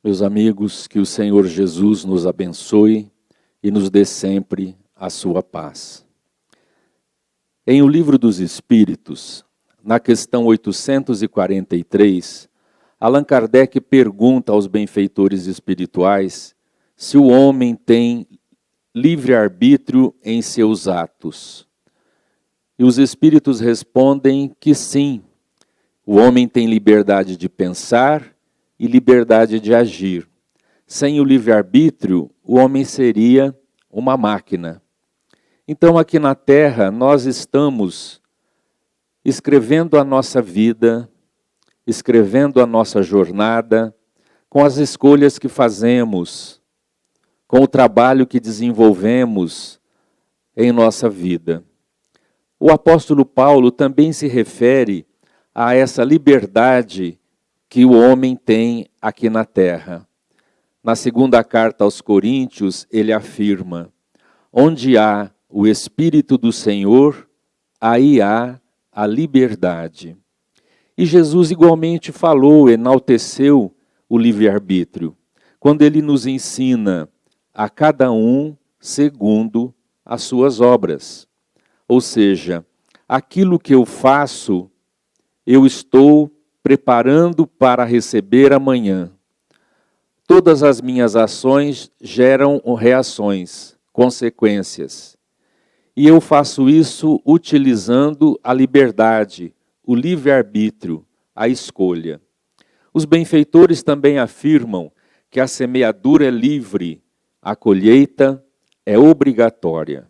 Meus amigos, que o Senhor Jesus nos abençoe e nos dê sempre a sua paz. Em O Livro dos Espíritos, na questão 843, Allan Kardec pergunta aos benfeitores espirituais se o homem tem livre-arbítrio em seus atos. E os espíritos respondem que sim, o homem tem liberdade de pensar e liberdade de agir. Sem o livre-arbítrio, o homem seria uma máquina. Então, aqui na Terra, nós estamos escrevendo a nossa vida, escrevendo a nossa jornada, com as escolhas que fazemos, com o trabalho que desenvolvemos em nossa vida. O apóstolo Paulo também se refere a essa liberdade que o homem tem aqui na terra. Na segunda carta aos Coríntios, ele afirma: onde há o Espírito do Senhor, aí há a liberdade. E Jesus igualmente falou, enalteceu o livre-arbítrio, quando ele nos ensina a cada um segundo as suas obras. Ou seja, aquilo que eu faço, eu estou preparando para receber amanhã. Todas as minhas ações geram reações, consequências. E eu faço isso utilizando a liberdade, o livre-arbítrio, a escolha. Os benfeitores também afirmam que a semeadura é livre, a colheita é obrigatória.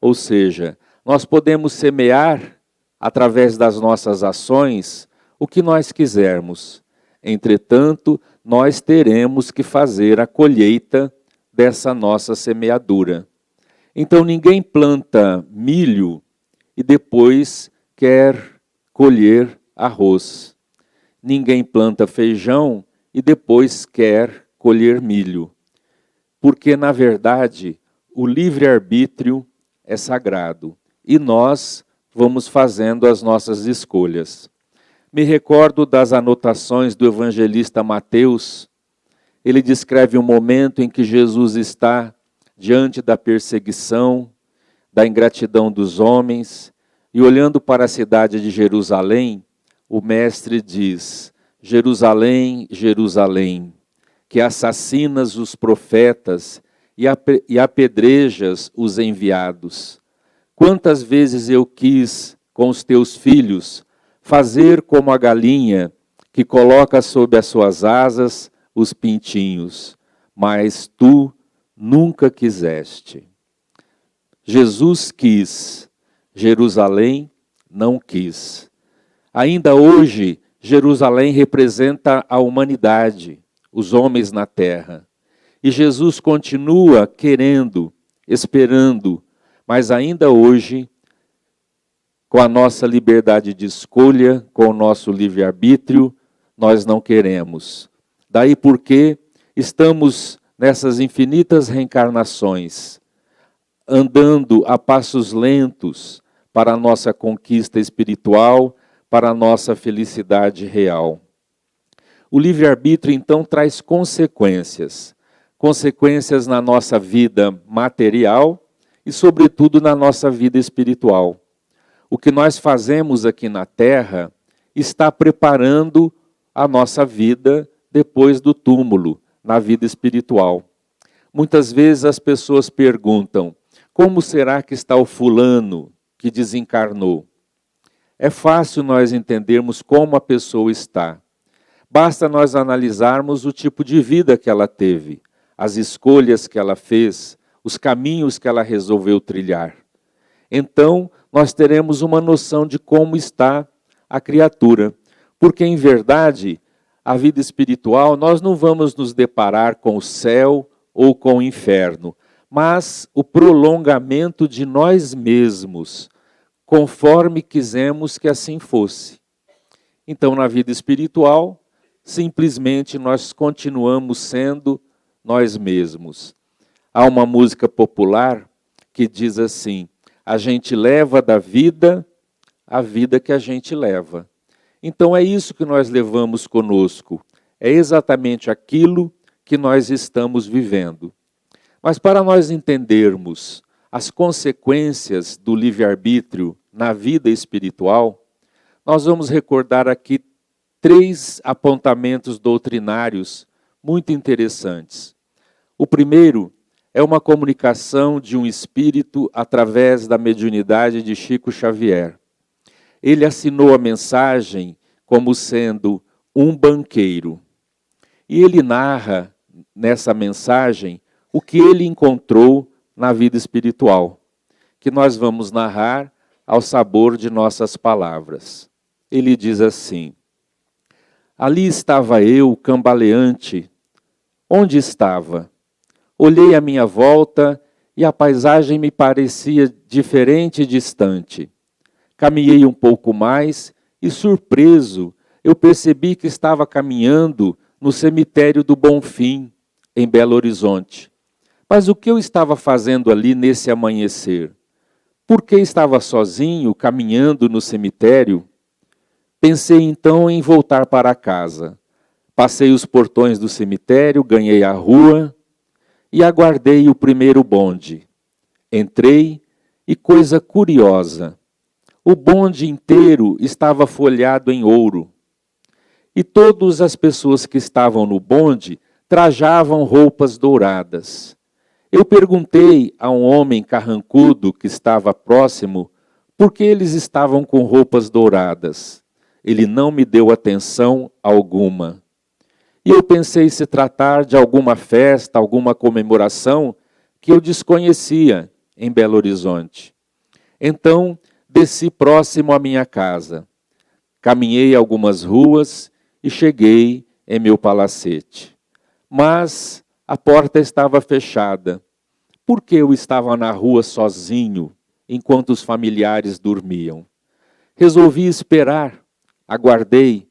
Ou seja, nós podemos semear, através das nossas ações, o que nós quisermos. Entretanto, nós teremos que fazer a colheita dessa nossa semeadura. Então, ninguém planta milho e depois quer colher arroz. Ninguém planta feijão e depois quer colher milho. Porque, na verdade, o livre-arbítrio é sagrado e nós vamos fazendo as nossas escolhas. Me recordo das anotações do evangelista Mateus. Ele descreve um momento em que Jesus está diante da perseguição, da ingratidão dos homens, e olhando para a cidade de Jerusalém, o mestre diz: Jerusalém, Jerusalém, que assassinas os profetas e apedrejas os enviados. Quantas vezes eu quis, com os teus filhos, fazer como a galinha que coloca sob as suas asas os pintinhos, mas tu nunca quiseste. Jesus quis, Jerusalém não quis. Ainda hoje, Jerusalém representa a humanidade, os homens na terra. E Jesus continua querendo, esperando, mas ainda hoje, com a nossa liberdade de escolha, com o nosso livre-arbítrio, nós não queremos. Daí porque estamos nessas infinitas reencarnações, andando a passos lentos para a nossa conquista espiritual, para a nossa felicidade real. O livre-arbítrio, então, traz consequências. Consequências na nossa vida material e, sobretudo, na nossa vida espiritual. O que nós fazemos aqui na Terra está preparando a nossa vida depois do túmulo, na vida espiritual. Muitas vezes as pessoas perguntam: como será que está o fulano que desencarnou? É fácil nós entendermos como a pessoa está. Basta nós analisarmos o tipo de vida que ela teve, as escolhas que ela fez, os caminhos que ela resolveu trilhar. Então, nós teremos uma noção de como está a criatura. Porque, em verdade, a vida espiritual, nós não vamos nos deparar com o céu ou com o inferno, mas o prolongamento de nós mesmos, conforme quisemos que assim fosse. Então, na vida espiritual, simplesmente nós continuamos sendo nós mesmos. Há uma música popular que diz assim: a gente leva da vida a vida que a gente leva. Então é isso que nós levamos conosco. É exatamente aquilo que nós estamos vivendo. Mas para nós entendermos as consequências do livre-arbítrio na vida espiritual, nós vamos recordar aqui 3 apontamentos doutrinários muito interessantes. O primeiro é uma comunicação de um espírito através da mediunidade de Chico Xavier. Ele assinou a mensagem como sendo um banqueiro. E ele narra nessa mensagem o que ele encontrou na vida espiritual, que nós vamos narrar ao sabor de nossas palavras. Ele diz assim: ali estava eu, cambaleante. Onde estava? Olhei à minha volta e a paisagem me parecia diferente e distante. Caminhei um pouco mais e, surpreso, eu percebi que estava caminhando no cemitério do Bonfim, em Belo Horizonte. Mas o que eu estava fazendo ali nesse amanhecer? Por que estava sozinho, caminhando no cemitério? Pensei então em voltar para casa. Passei os portões do cemitério, ganhei a rua e aguardei o primeiro bonde. Entrei e, coisa curiosa, o bonde inteiro estava folhado em ouro. E todas as pessoas que estavam no bonde trajavam roupas douradas. Eu perguntei a um homem carrancudo que estava próximo por que eles estavam com roupas douradas. Ele não me deu atenção alguma. E eu pensei se tratar de alguma festa, alguma comemoração que eu desconhecia em Belo Horizonte. Então, desci próximo à minha casa. Caminhei algumas ruas e cheguei em meu palacete. Mas a porta estava fechada. Por que eu estava na rua sozinho, enquanto os familiares dormiam? Resolvi esperar, aguardei,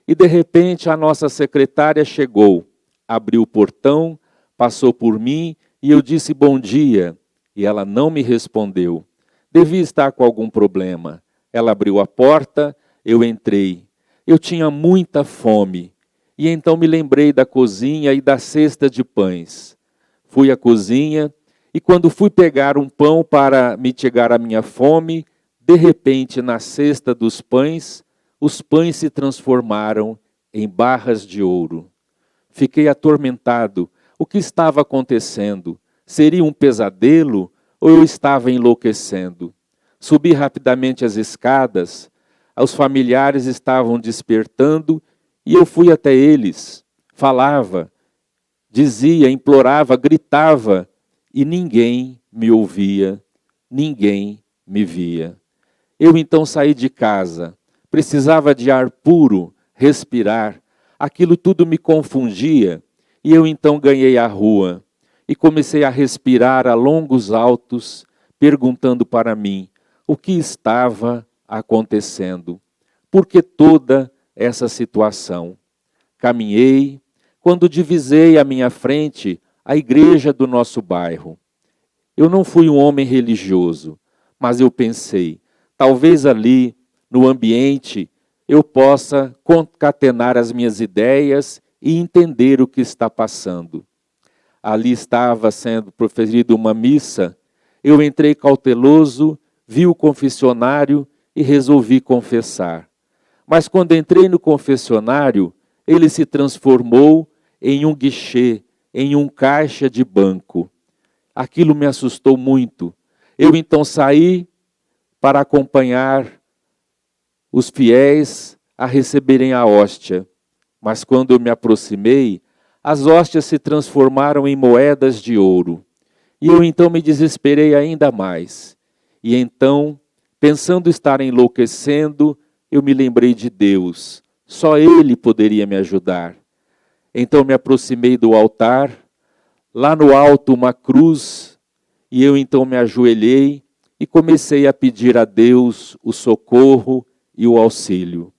e de repente a nossa secretária chegou, abriu o portão, passou por mim e eu disse bom dia, e ela não me respondeu. Devia estar com algum problema. Ela abriu a porta, eu entrei. Eu tinha muita fome, e então me lembrei da cozinha e da cesta de pães. Fui à cozinha, e quando fui pegar um pão para mitigar a minha fome, de repente na cesta dos pães, os pães se transformaram em barras de ouro. Fiquei atormentado. O que estava acontecendo? Seria um pesadelo ou eu estava enlouquecendo? Subi rapidamente as escadas. Os familiares estavam despertando e eu fui até eles. Falava, dizia, implorava, gritava e ninguém me ouvia, ninguém me via. Eu então saí de casa. Precisava de ar puro, respirar. Aquilo tudo me confundia. E eu então ganhei a rua. E comecei a respirar a longos altos, perguntando para mim o que estava acontecendo. Por que toda essa situação? Caminhei, quando divisei à minha frente a igreja do nosso bairro. Eu não fui um homem religioso, mas eu pensei, talvez ali, no ambiente, eu possa concatenar as minhas ideias e entender o que está passando. Ali estava sendo proferida uma missa, eu entrei cauteloso, vi o confessionário e resolvi confessar. Mas quando entrei no confessionário, ele se transformou em um guichê, em um caixa de banco. Aquilo me assustou muito. Eu então saí para acompanhar os fiéis a receberem a hóstia. Mas quando eu me aproximei, as hóstias se transformaram em moedas de ouro. E eu então me desesperei ainda mais. E então, pensando estar enlouquecendo, eu me lembrei de Deus. Só Ele poderia me ajudar. Então me aproximei do altar, lá no alto uma cruz, e eu então me ajoelhei e comecei a pedir a Deus o socorro e o auxílio.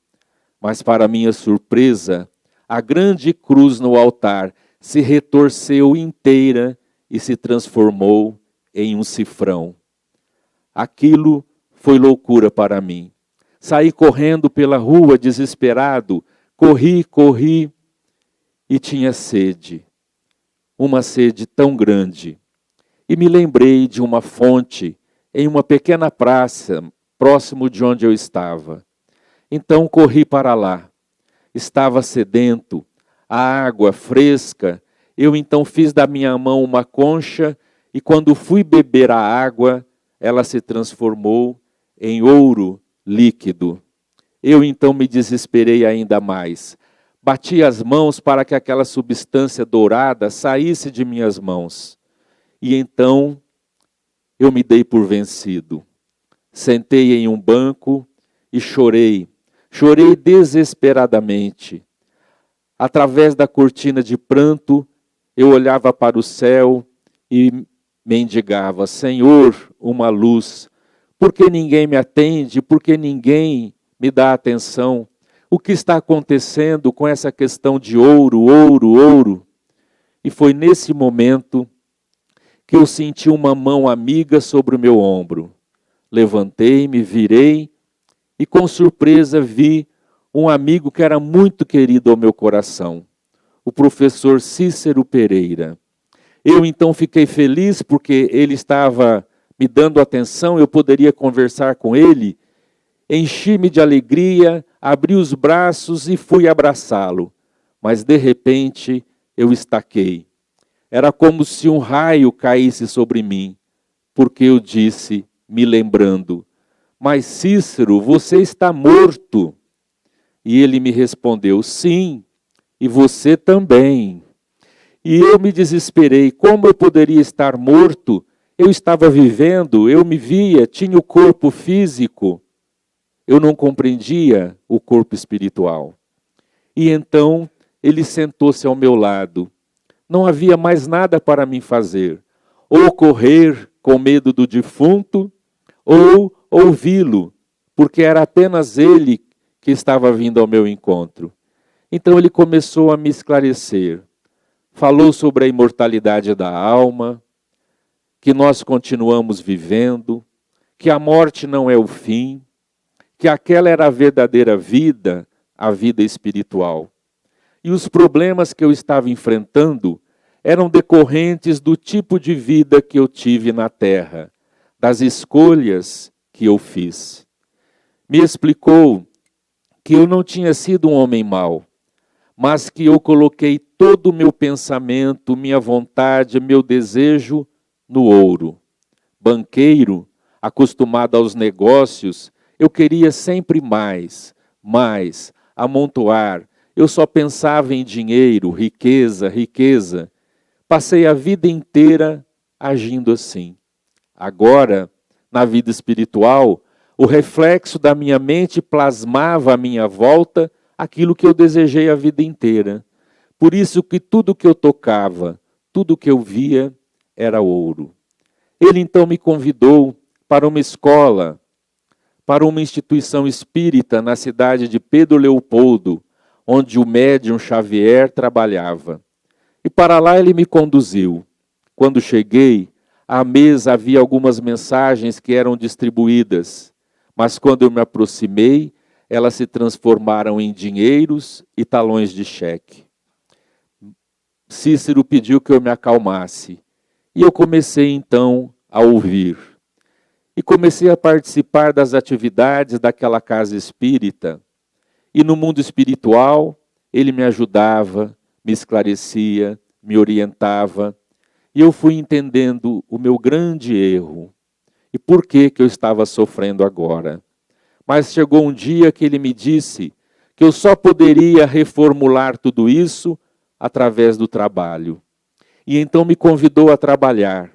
Mas para minha surpresa, a grande cruz no altar se retorceu inteira e se transformou em um cifrão. Aquilo foi loucura para mim. Saí correndo pela rua desesperado, corri e tinha sede. uma sede tão grande. E me lembrei de uma fonte em uma pequena praça, próximo de onde eu estava. Então corri para lá. Estava sedento, a água fresca. Eu então fiz da minha mão uma concha e quando fui beber a água, ela se transformou em ouro líquido. Eu então me desesperei ainda mais. Bati as mãos para que aquela substância dourada saísse de minhas mãos. E então eu me dei por vencido. Sentei em um banco e chorei. Chorei desesperadamente. Através da cortina de pranto, eu olhava para o céu e mendigava: Senhor, uma luz. Por que ninguém me atende? Por que ninguém me dá atenção? O que está acontecendo com essa questão de ouro, ouro, ouro? E foi nesse momento que eu senti uma mão amiga sobre o meu ombro. Levantei-me, virei e com surpresa vi um amigo que era muito querido ao meu coração, o professor Cícero Pereira. Eu então fiquei feliz porque ele estava me dando atenção, eu poderia conversar com ele. Enchi-me de alegria, abri os braços e fui abraçá-lo. Mas de repente eu estaquei. Era como se um raio caísse sobre mim, porque eu disse, me lembrando: mas Cícero, você está morto. E ele me respondeu: sim, e você também. E eu me desesperei. Como eu poderia estar morto? Eu estava vivendo, eu me via, tinha o corpo físico. Eu não compreendia o corpo espiritual. E então ele sentou-se ao meu lado. Não havia mais nada para mim fazer. Ou correr com medo do defunto, ou ouvi-lo, porque era apenas ele que estava vindo ao meu encontro. Então ele começou a me esclarecer. Falou sobre a imortalidade da alma, que nós continuamos vivendo, que a morte não é o fim, que aquela era a verdadeira vida, a vida espiritual. E os problemas que eu estava enfrentando eram decorrentes do tipo de vida que eu tive na terra, das escolhas que eu fiz. Me explicou que eu não tinha sido um homem mau, mas que eu coloquei todo o meu pensamento, minha vontade, meu desejo no ouro. Banqueiro, acostumado aos negócios, eu queria sempre mais, amontoar. Eu só pensava em dinheiro, riqueza, riqueza. Passei a vida inteira agindo assim. Agora, na vida espiritual, o reflexo da minha mente plasmava à minha volta aquilo que eu desejei a vida inteira. Por isso que tudo que eu tocava, tudo que eu via, era ouro. Ele então me convidou para uma escola, para uma instituição espírita na cidade de Pedro Leopoldo, onde o médium Xavier trabalhava. E para lá ele me conduziu. Quando cheguei, à mesa havia algumas mensagens que eram distribuídas, mas quando eu me aproximei, elas se transformaram em dinheiros e talões de cheque. Cícero pediu que eu me acalmasse, e eu comecei então a ouvir. E comecei a participar das atividades daquela casa espírita. E no mundo espiritual, ele me ajudava, me esclarecia, me orientava. E eu fui entendendo o meu grande erro. E por que eu estava sofrendo agora. Mas chegou um dia que ele me disse que eu só poderia reformular tudo isso através do trabalho. E então me convidou a trabalhar.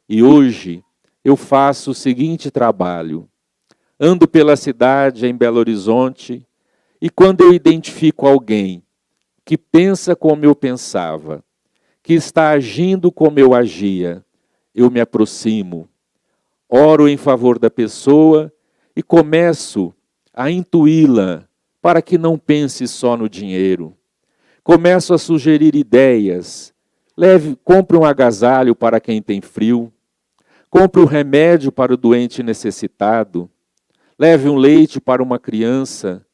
E hoje eu faço o seguinte trabalho. Ando pela cidade, em Belo Horizonte, e quando eu identifico alguém que pensa como eu pensava, que está agindo como eu agia, eu me aproximo, oro em favor da pessoa e começo a intuí-la para que não pense só no dinheiro. Começo a sugerir ideias. Compre um agasalho para quem tem frio. Compre um remédio para o doente necessitado. Leve um leite para uma criança.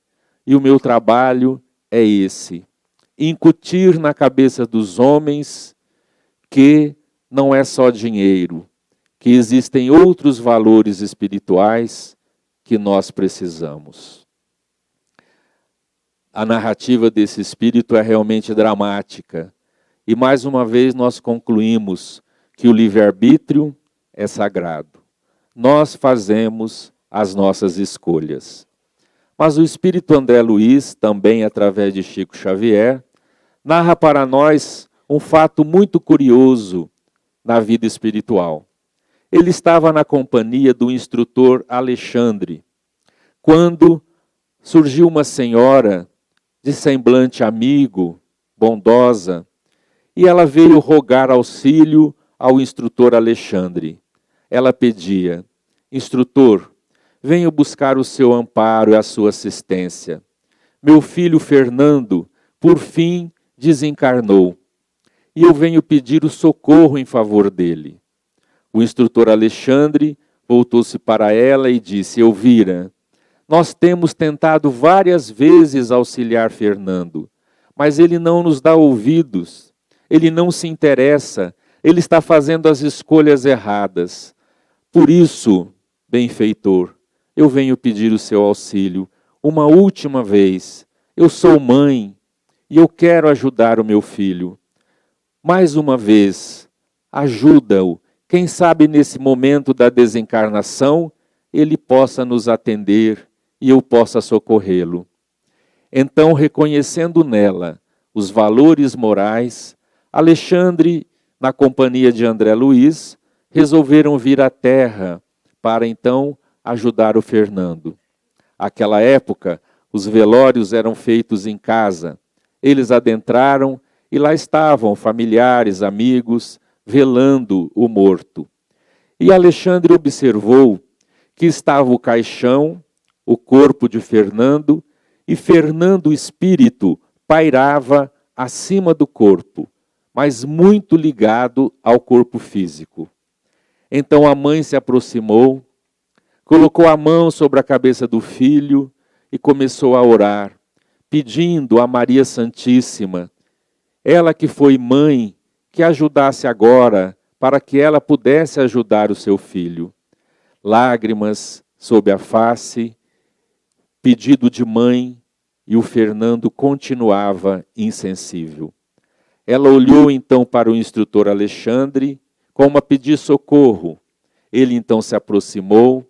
E o meu trabalho é esse: incutir na cabeça dos homens que não é só dinheiro, que existem outros valores espirituais que nós precisamos. A narrativa desse espírito é realmente dramática. E mais uma vez nós concluímos que o livre-arbítrio é sagrado. Nós fazemos as nossas escolhas. Mas o espírito André Luiz, também através de Chico Xavier, narra para nós um fato muito curioso na vida espiritual. Ele estava na companhia do instrutor Alexandre, quando surgiu uma senhora de semblante amigo, bondosa, e ela veio rogar auxílio ao instrutor Alexandre. Ela pedia: instrutor, venho buscar o seu amparo e a sua assistência. Meu filho Fernando, por fim, desencarnou, e eu venho pedir o socorro em favor dele. O instrutor Alexandre voltou-se para ela e disse: Elvira, nós temos tentado várias vezes auxiliar Fernando, mas ele não nos dá ouvidos, ele não se interessa, ele está fazendo as escolhas erradas. Por isso, benfeitor, eu venho pedir o seu auxílio uma última vez. Eu sou mãe e eu quero ajudar o meu filho. Mais uma vez, ajuda-o. Quem sabe nesse momento da desencarnação, ele possa nos atender e eu possa socorrê-lo. Então, reconhecendo nela os valores morais, Alexandre, na companhia de André Luiz, resolveram vir à Terra para então ajudar o Fernando. Naquela época, os velórios eram feitos em casa. Eles adentraram e lá estavam familiares, amigos, velando o morto. E Alexandre observou que estava o caixão, o corpo de Fernando, e Fernando, o espírito, pairava acima do corpo, mas muito ligado ao corpo físico. Então a mãe se aproximou, colocou a mão sobre a cabeça do filho e começou a orar, pedindo a Maria Santíssima, ela que foi mãe, que ajudasse agora, para que ela pudesse ajudar o seu filho. Lágrimas sob a face, pedido de mãe, e o Fernando continuava insensível. Ela olhou então para o instrutor Alexandre, como a pedir socorro. Ele então se aproximou,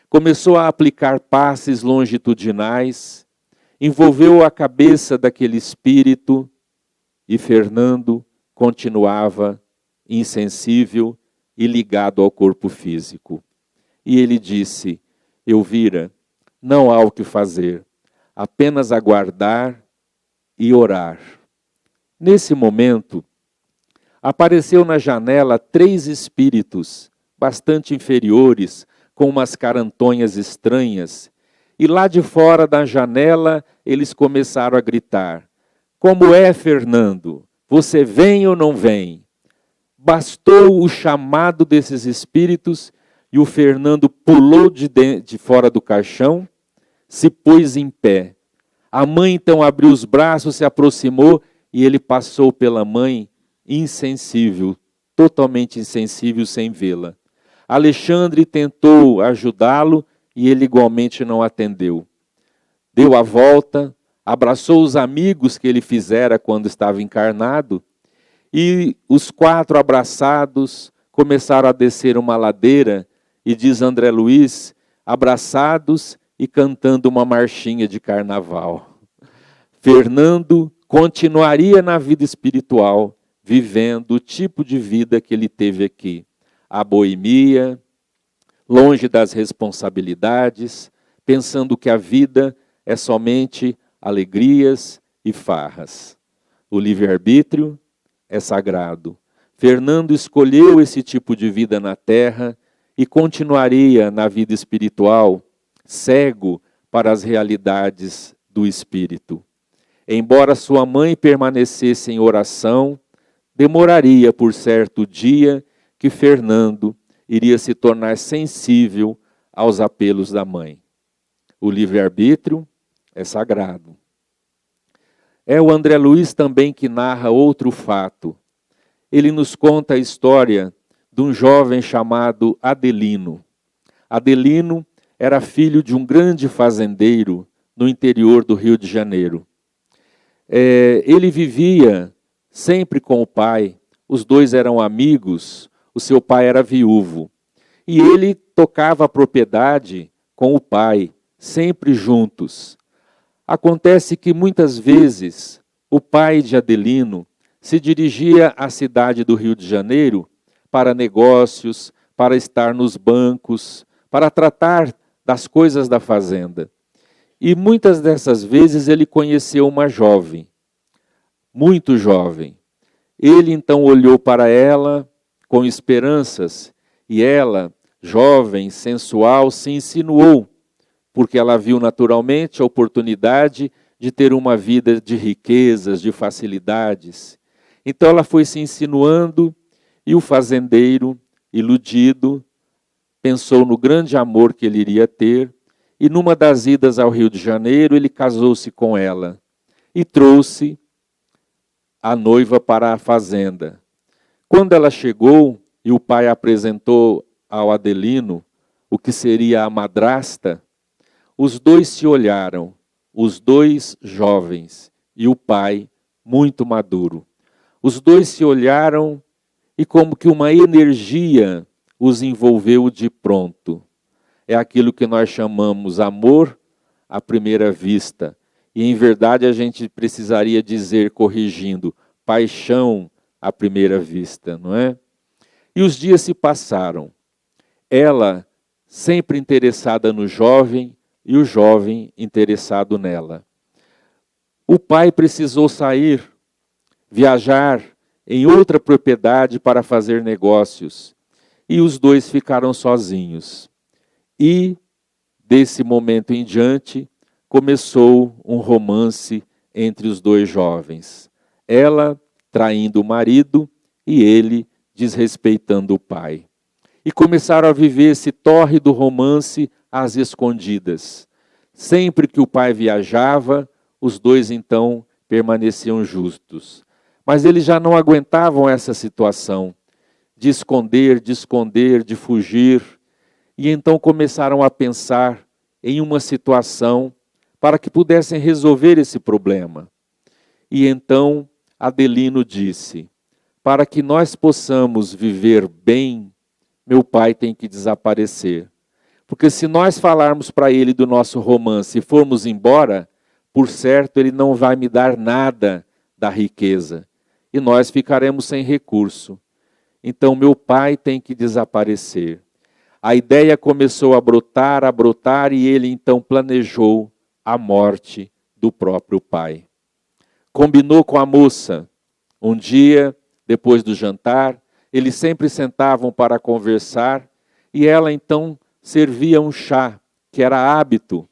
começou a aplicar passes longitudinais, envolveu a cabeça daquele espírito, e Fernando continuava insensível e ligado ao corpo físico. E ele disse: Elvira, não há o que fazer, apenas aguardar e orar. Nesse momento, apareceu na janela 3 espíritos, bastante inferiores, com umas carantonhas estranhas, e lá de fora da janela eles começaram a gritar: Como é, Fernando? Você vem ou não vem? Bastou o chamado desses espíritos e o Fernando pulou de fora do caixão, se pôs em pé. A mãe então abriu os braços, se aproximou e ele passou pela mãe insensível, totalmente insensível, sem vê-la. Alexandre tentou ajudá-lo e ele igualmente não atendeu. Deu a volta, abraçou os amigos que ele fizera quando estava encarnado, e os 4 abraçados começaram a descer uma ladeira, e diz André Luiz, abraçados e cantando uma marchinha de carnaval. Fernando continuaria na vida espiritual, vivendo o tipo de vida que ele teve aqui. A boemia, longe das responsabilidades, pensando que a vida é somente alegrias e farras. O livre-arbítrio é sagrado. Fernando escolheu esse tipo de vida na terra e continuaria na vida espiritual cego para as realidades do espírito. Embora sua mãe permanecesse em oração, demoraria por certo dia que Fernando iria se tornar sensível aos apelos da mãe. O livre-arbítrio é sagrado. É o André Luiz também que narra outro fato. ele nos conta a história de um jovem chamado Adelino. Adelino era filho de um grande fazendeiro no interior do Rio de Janeiro. Ele vivia sempre com o pai, os dois eram amigos, o seu pai era viúvo. E ele tocava a propriedade com o pai, sempre juntos. Acontece que muitas vezes o pai de Adelino se dirigia à cidade do Rio de Janeiro para negócios, para estar nos bancos, para tratar das coisas da fazenda. E muitas dessas vezes ele conheceu uma jovem, muito jovem. Ele então olhou para ela com esperanças e ela, jovem, sensual, se insinuou, porque ela viu naturalmente a oportunidade de ter uma vida de riquezas, de facilidades. Então ela foi se insinuando e o fazendeiro, iludido, pensou no grande amor que ele iria ter e numa das idas ao Rio de Janeiro ele casou-se com ela e trouxe a noiva para a fazenda. Quando ela chegou e o pai apresentou ao Adelino o que seria a madrasta, os dois se olharam, os dois jovens e o pai muito maduro. Os dois se olharam e como que uma energia os envolveu de pronto. É aquilo que nós chamamos amor à primeira vista. E em verdade a gente precisaria dizer, corrigindo, paixão à primeira vista, não é? E os dias se passaram. Ela sempre interessada no jovem e o jovem interessado nela. O pai precisou sair, viajar em outra propriedade para fazer negócios. E os dois ficaram sozinhos. E, desse momento em diante, começou um romance entre os dois jovens. Ela traindo o marido e ele desrespeitando o pai. E começaram a viver esse tórrido romance às escondidas. Sempre que o pai viajava, os dois então permaneciam justos. Mas eles já não aguentavam essa situação de esconder, de fugir. E então começaram a pensar em uma situação para que pudessem resolver esse problema. E então Adelino disse, para que nós possamos viver bem, meu pai tem que desaparecer. Porque se nós falarmos para ele do nosso romance e formos embora, por certo ele não vai me dar nada da riqueza. E nós ficaremos sem recurso. Então meu pai tem que desaparecer. A ideia começou a brotar e ele então planejou a morte do próprio pai. Combinou com a moça. Um dia, depois do jantar, eles sempre sentavam para conversar e ela então servia um chá, que era hábito,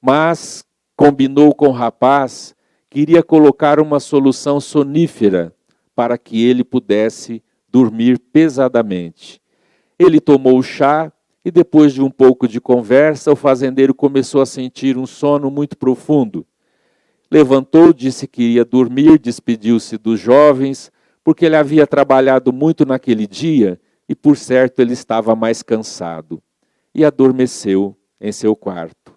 mas combinou com o rapaz que iria colocar uma solução sonífera para que ele pudesse dormir pesadamente. Ele tomou o chá e depois de um pouco de conversa, o fazendeiro começou a sentir um sono muito profundo. Levantou, disse que iria dormir, despediu-se dos jovens, porque ele havia trabalhado muito naquele dia e por certo ele estava mais cansado. E adormeceu em seu quarto.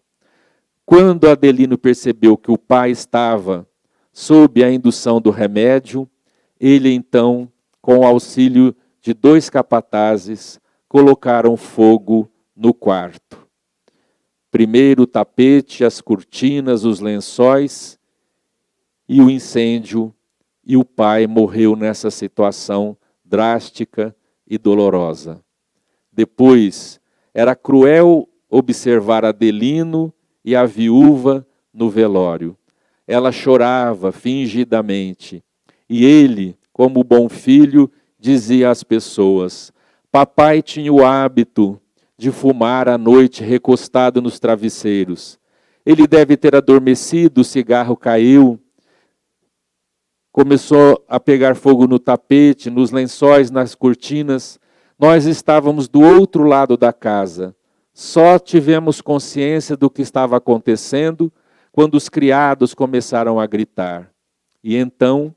Quando Adelino percebeu que o pai estava sob a indução do remédio, ele então, com o auxílio de 2 capatazes, colocaram fogo no quarto. Primeiro o tapete, as cortinas, os lençóis e o incêndio, e o pai morreu nessa situação drástica e dolorosa. Depois, era cruel observar Adelino e a viúva no velório. Ela chorava fingidamente, e ele, como bom filho, dizia às pessoas: papai tinha o hábito de fumar à noite recostado nos travesseiros. Ele deve ter adormecido, o cigarro caiu, começou a pegar fogo no tapete, nos lençóis, nas cortinas. Nós estávamos do outro lado da casa. Só tivemos consciência do que estava acontecendo quando os criados começaram a gritar. E então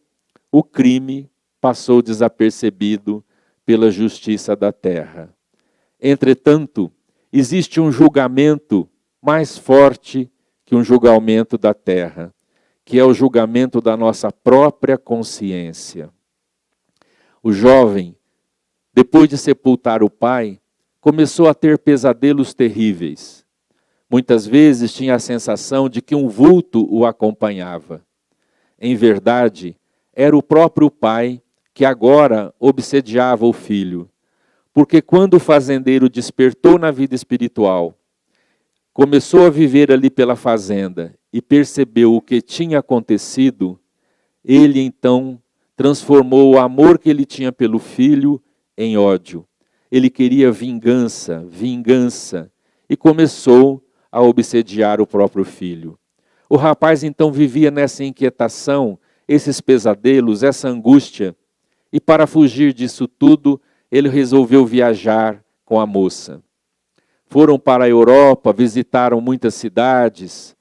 o crime passou desapercebido pela justiça da terra. Entretanto, existe um julgamento mais forte que um julgamento da terra, que é o julgamento da nossa própria consciência. O jovem, depois de sepultar o pai, começou a ter pesadelos terríveis. Muitas vezes tinha a sensação de que um vulto o acompanhava. Em verdade, era o próprio pai que agora obsediava o filho. Porque quando o fazendeiro despertou na vida espiritual, começou a viver ali pela fazenda e percebeu o que tinha acontecido, ele então transformou o amor que ele tinha pelo filho em ódio. Ele queria vingança, vingança, e começou a obsediar o próprio filho. O rapaz então vivia nessa inquietação, esses pesadelos, essa angústia, e para fugir disso tudo, ele resolveu viajar com a moça. Foram para a Europa, visitaram muitas cidades,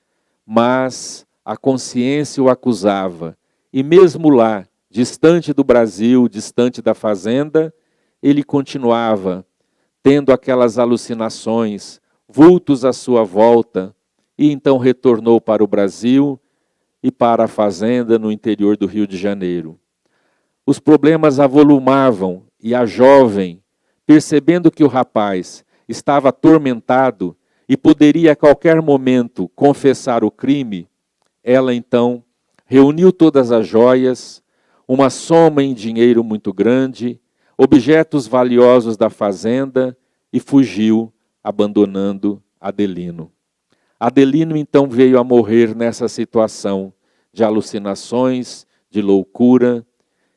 mas a consciência o acusava. E mesmo lá, distante do Brasil, distante da fazenda, ele continuava tendo aquelas alucinações, vultos à sua volta, e então retornou para o Brasil e para a fazenda no interior do Rio de Janeiro. Os problemas avolumavam e a jovem, percebendo que o rapaz estava atormentado e poderia a qualquer momento confessar o crime, ela então reuniu todas as joias, uma soma em dinheiro muito grande, objetos valiosos da fazenda e fugiu, abandonando Adelino. Adelino então veio a morrer nessa situação de alucinações, de loucura,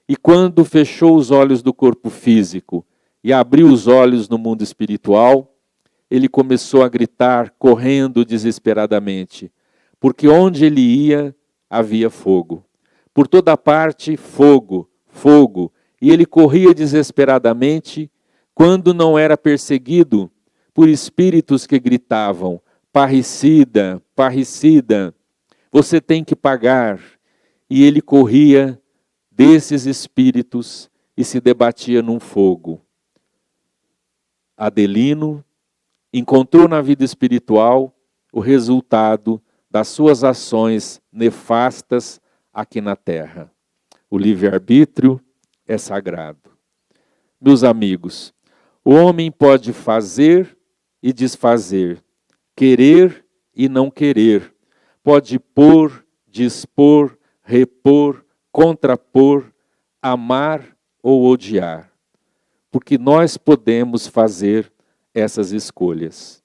e quando fechou os olhos do corpo físico e abriu os olhos no mundo espiritual, ele começou a gritar, correndo desesperadamente, porque onde ele ia, havia fogo. Por toda parte, fogo, fogo, e ele corria desesperadamente, quando não era perseguido por espíritos que gritavam, parricida, parricida, você tem que pagar. E ele corria desses espíritos e se debatia num fogo. Adelino encontrou na vida espiritual o resultado das suas ações nefastas aqui na terra. O livre-arbítrio é sagrado. Meus amigos, o homem pode fazer e desfazer, querer e não querer, pode pôr, dispor, repor, contrapor, amar ou odiar, porque nós podemos fazer essas escolhas.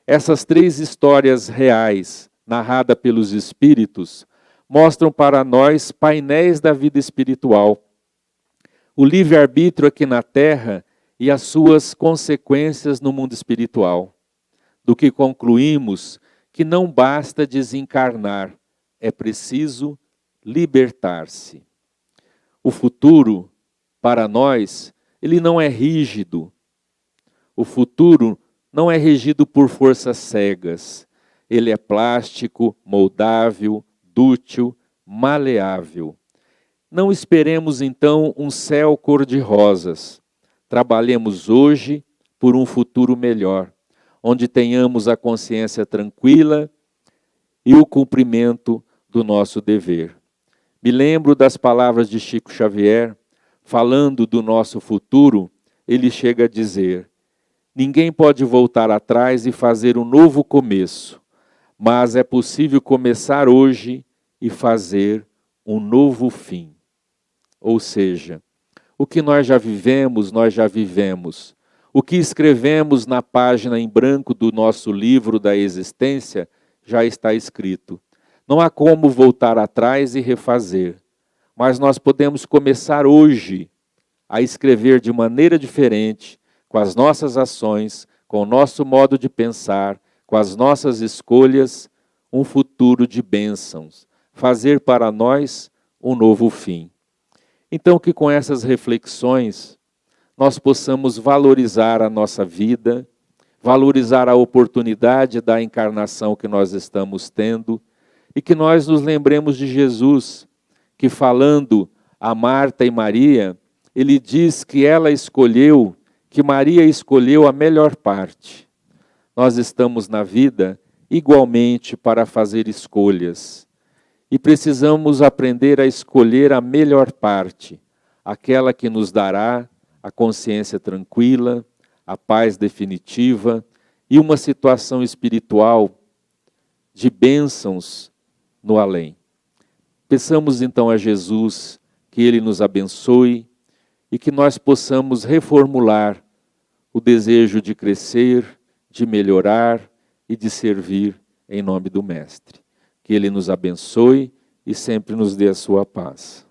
Essas três histórias reais, narradas pelos Espíritos, mostram para nós painéis da vida espiritual, o livre-arbítrio aqui na Terra e as suas consequências no mundo espiritual, do que concluímos que não basta desencarnar, é preciso libertar-se. O futuro, para nós, ele não é rígido. O futuro não é regido por forças cegas. Ele é plástico, moldável, dútil, maleável. Não esperemos então um céu cor-de-rosas. Trabalhemos hoje por um futuro melhor, onde tenhamos a consciência tranquila e o cumprimento do nosso dever. Me lembro das palavras de Chico Xavier, falando do nosso futuro, ele chega a dizer: ninguém pode voltar atrás e fazer um novo começo, mas é possível começar hoje e fazer um novo fim. Ou seja, o que nós já vivemos, nós já vivemos. O que escrevemos na página em branco do nosso livro da existência já está escrito. Não há como voltar atrás e refazer, mas nós podemos começar hoje a escrever de maneira diferente, com as nossas ações, com o nosso modo de pensar, com as nossas escolhas, um futuro de bênçãos, fazer para nós um novo fim. Então que com essas reflexões nós possamos valorizar a nossa vida, valorizar a oportunidade da encarnação que nós estamos tendo, e que nós nos lembremos de Jesus, que falando a Marta e Maria, ele diz que Maria escolheu a melhor parte. Nós estamos na vida igualmente para fazer escolhas. E precisamos aprender a escolher a melhor parte, aquela que nos dará a consciência tranquila, a paz definitiva e uma situação espiritual de bênçãos no além. Peçamos então a Jesus que Ele nos abençoe e que nós possamos reformular o desejo de crescer, de melhorar e de servir em nome do Mestre. Que Ele nos abençoe e sempre nos dê a sua paz.